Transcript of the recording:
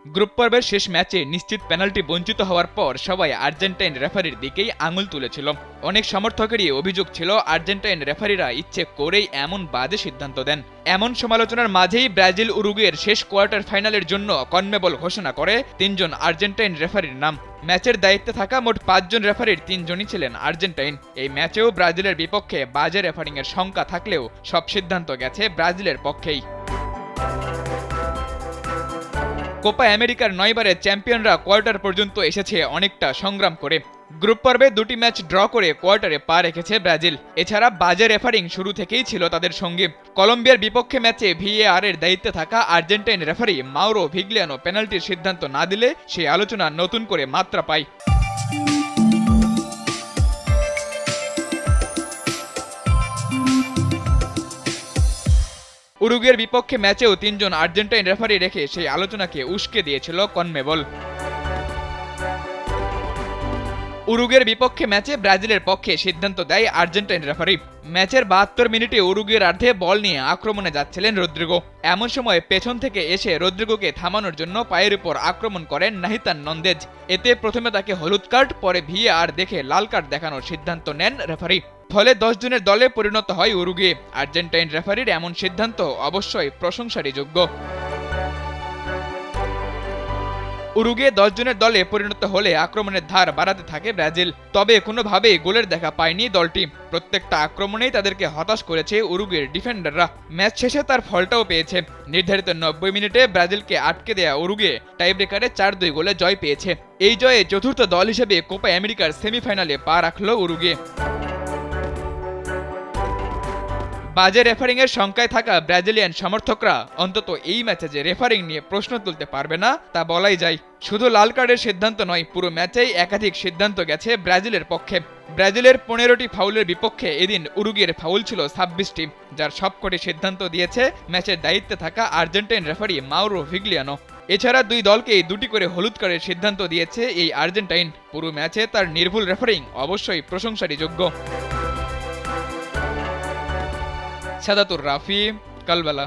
Group পর্বের শেষ ম্যাচে নিশ্চিত পেনাল্টি বঞ্চিত হওয়ার পর সবাই আর্জেন্টাইন রেফারির দিকেই আঙুল তুলেছিল। অনেক সমর্থকেরই অভিযোগ ছিল আর্জেন্টাইন রেফারিরা ইচ্ছে করেই এমন বাজে সিদ্ধান্ত দেন। এমন সমালোচনার মাঝেই ব্রাজিল উরুগুয়ের শেষ কোয়ার্টার ফাইনালের জন্য কনমেবল ঘোষণা করে ৩ জন আর্জেন্টাইন রেফারির নাম। ম্যাচের দায়িত্বে থাকা মোট ৫ জন রেফারির ৩ জনই ছিলেন আর্জেন্টাইন। এই ম্যাচেও ব্রাজিলের বিপক্ষে বাজে রেফারিংয়ের শঙ্কা থাকলেও সব সিদ্ধান্ত গেছে ব্রাজিলের পক্ষেই। কোপা আমেরিকার ৯ বারের চ্যাম্পিয়নরা কোয়ার্টার পর্যন্ত এসেছে অনেকটা সংগ্রাম করে। গ্রুপ পর্বে ২টি ম্যাচ ড্র করে কোয়ার্টারে পা রেখেছে ব্রাজিল। এছাড়া বাজে রেফারিং শুরু থেকেই ছিল তাদের সঙ্গে। কলম্বিয়ার বিপক্ষে ম্যাচে VAR এর দায়িত্বে থাকা আর্জেন্টাইন রেফারি মাউরো ভিগলিয়ানো পেনাল্টির সিদ্ধান্ত না দিলে সেই আলোচনা নতুন করে মাত্রা পায়। উরুগুয়ের বিপক্ষে ম্যাচেও ৩ জন আর্জেন্টাইন রেফারি রেখে সেই আলোচনাকে উস্কে দিয়েছিল কনমেবল। উরুগুয়ের বিপক্ষে ম্যাচে ব্রাজিলের পক্ষে সিদ্ধান্ত দেয় আর্জেন্টাইন রেফারি। ম্যাচের ৭২ মিনিটে উরুগুয়ের অর্ধে বল নিয়ে আক্রমণে যাচ্ছিলেন রদ্রিগো। এমন সময় পেছন থেকে এসে রদ্রিগোকে থামানোর জন্য পায়ের উপর আক্রমণ করেন নাহিতান নন্দেজ। এতে প্রথমে তাকে হলুদ কার্ড, পরে VAR দেখে লাল কার্ড দেখানোর সিদ্ধান্ত নেন রেফারি। ফলে ১০ জনের দলে পরিণত হয় উরুগুয়ে। আর্জেন্টাইন রেফারির এমন সিদ্ধান্ত অবশ্যই প্রশংসারই যোগ্য। উরুগুয়ে ১০ জনের দলে পরিণত হলে আক্রমণের ধার বাড়াতে থাকে ব্রাজিল। তবে কোনোভাবেই গোলের দেখা পায়নি দলটি। প্রত্যেকটা আক্রমণেই তাদেরকে হতাশ করেছে উরুগুয়ের ডিফেন্ডাররা। ম্যাচ শেষে তার ফলটাও পেয়েছে। নির্ধারিত ৯০ মিনিটে ব্রাজিলকে আটকে দেয়া উরুগুয়ে টাইব্রেকারে ৪-২ গোলে জয় পেয়েছে। এই জয়ে চতুর্থ দল হিসেবে কোপা আমেরিকার সেমিফাইনালে পা রাখল উরুগুয়ে। বাজে রেফারিং এর শঙ্কায় থাকা ব্রাজিলিয়ান সমর্থকরা অন্তত এই ম্যাচে যে রেফারিং নিয়ে প্রশ্ন তুলতে পারবে না তা বলাই যায়। শুধু লাল কার্ডের সিদ্ধান্ত নয়, পুরো ম্যাচেই একাধিক সিদ্ধান্ত গেছে ব্রাজিলের পক্ষে। ব্রাজিলের ১৫টি ফাউলের বিপক্ষে এদিন উরুগুয়ের ফাউল ছিল ২৬টি, যার সবকটি সিদ্ধান্ত দিয়েছে ম্যাচের দায়িত্বে থাকা আর্জেন্টাইন রেফারি মাউরো ভিগলিয়ানো। এছাড়া দুই দলকেই ২টি করে হলুদ কার্ডের সিদ্ধান্ত দিয়েছে এই আর্জেন্টাইন। পুরো ম্যাচে তার নির্ভুল রেফারিং অবশ্যই প্রশংসারই যোগ্য। সাদাতুর রাফি, কালবেলা।